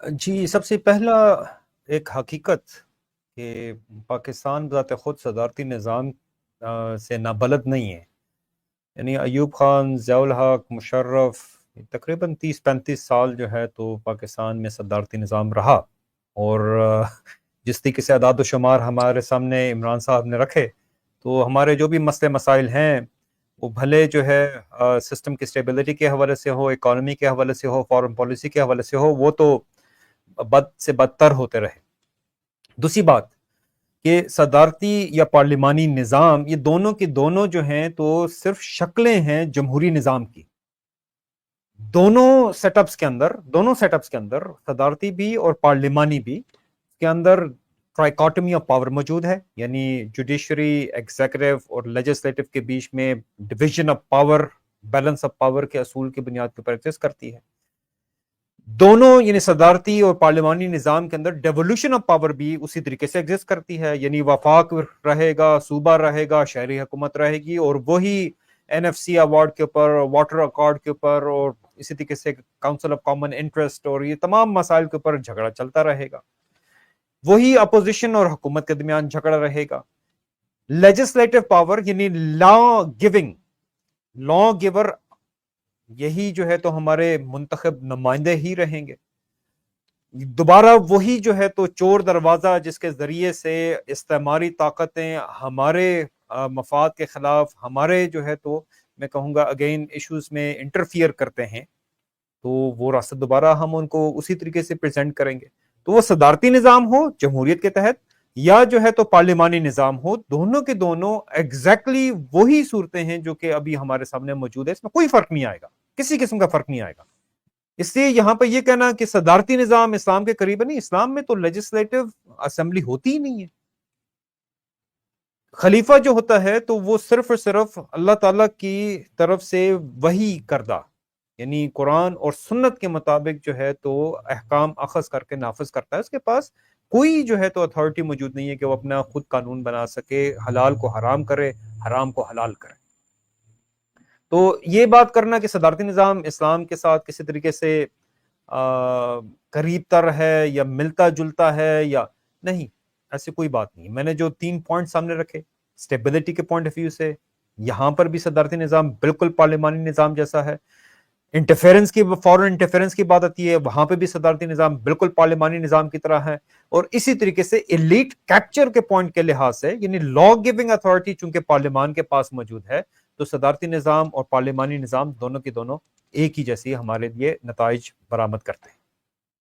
جی، سب سے پہلا ایک حقیقت کہ پاکستان بذات خود صدارتی نظام سے نابلد نہیں ہے. یعنی ایوب خان، ضیاء الحق، مشرف تقریباً 30-35 سال جو ہے تو پاکستان میں صدارتی نظام رہا. اور جس طریقے سے اعداد و شمار ہمارے سامنے عمران صاحب نے رکھے تو ہمارے جو بھی مسئلے مسائل ہیں وہ بھلے جو ہے سسٹم کی اسٹیبلٹی کے حوالے سے ہو، اکانومی کے حوالے سے ہو، فارن پالیسی کے حوالے سے ہو، وہ تو بد سے بدتر ہوتے رہے. دوسری بات کہ صدارتی یا پارلیمانی نظام یہ دونوں کی دونوں جو ہیں تو صرف شکلیں ہیں جمہوری نظام کی. دونوں سیٹ اپس کے اندر صدارتی بھی اور پارلیمانی بھی کے اندر ٹرائیکاٹمی آف پاور موجود ہے. یعنی جوڈیشری، ایگزیکٹو اور لیجسلیٹو کے بیچ میں division of power, balance of power کے اصول کی بنیاد پر ایگزسٹ کرتی ہے. دونوں یعنی صدارتی اور پارلیمانی نظام کے اندر ڈیولوشن آف پاور بھی اسی طریقے سے ایگزسٹ کرتی ہے. یعنی وفاق رہے گا، صوبہ رہے گا، شہری حکومت رہے گی، اور وہی این ایف سی ایوارڈ کے اوپر، واٹر اکارڈ کے اوپر، اور اسی طریقے سے کاؤنسل آف کامن انٹرسٹ اور یہ تمام مسائل کے اوپر جھگڑا چلتا رہے گا. وہی اپوزیشن اور حکومت کے درمیان جھگڑا رہے گا. لیجسلیٹو پاور یعنی لا گیور یہی جو ہے تو ہمارے منتخب نمائندے ہی رہیں گے. دوبارہ وہی جو ہے تو چور دروازہ جس کے ذریعے سے استعماری طاقتیں ہمارے مفاد کے خلاف، ہمارے جو ہے تو میں کہوں گا اگین ایشوز میں انٹرفیئر کرتے ہیں، تو وہ راستہ دوبارہ ہم ان کو اسی طریقے سے پریزنٹ کریں گے. تو وہ صدارتی نظام ہو جمہوریت کے تحت یا جو ہے تو پارلیمانی نظام ہو، دونوں کے دونوں ایگزیکٹلی وہی صورتیں ہیں جو کہ ابھی ہمارے سامنے موجود ہے. اس میں کوئی فرق نہیں آئے گا، کسی قسم کا فرق نہیں آئے گا. اس لیے یہاں پہ یہ کہنا کہ صدارتی نظام اسلام کے قریب نہیں، اسلام میں تو لیجسلیٹو اسمبلی ہوتی ہی نہیں ہے. خلیفہ جو ہوتا ہے تو وہ صرف اور صرف اللہ تعالیٰ کی طرف سے وحی کردہ یعنی قرآن اور سنت کے مطابق جو ہے تو احکام اخذ کر کے نافذ کرتا ہے. اس کے پاس کوئی جو ہے تو اتھارٹی موجود نہیں ہے کہ وہ اپنا خود قانون بنا سکے، حلال کو حرام کرے، حرام کو حلال کرے. تو یہ بات کرنا کہ صدارتی نظام اسلام کے ساتھ کسی طریقے سے قریب تر ہے یا ملتا جلتا ہے یا نہیں، ایسی کوئی بات نہیں. میں نے جو 3 پوائنٹ سامنے رکھے اسٹیبلٹی کے پوائنٹ آف ویو سے، یہاں پر بھی صدارتی نظام بالکل پارلیمانی نظام جیسا ہے. انٹرفیرنس کی، فورن انٹرفیرنس کی بات آتی ہے، وہاں پہ بھی صدارتی نظام بالکل پارلیمانی نظام کی طرح ہے. اور اسی طریقے سے ایلیٹ کیپچر کے پوائنٹ کے لحاظ سے یعنی لا گیونگ اتھارٹی چونکہ پارلیمان کے پاس موجود ہے، تو صدارتی نظام اور پارلیمانی نظام دونوں کی دونوں ایک ہی جیسی ہمارے لیے نتائج برآمد کرتے ہیں.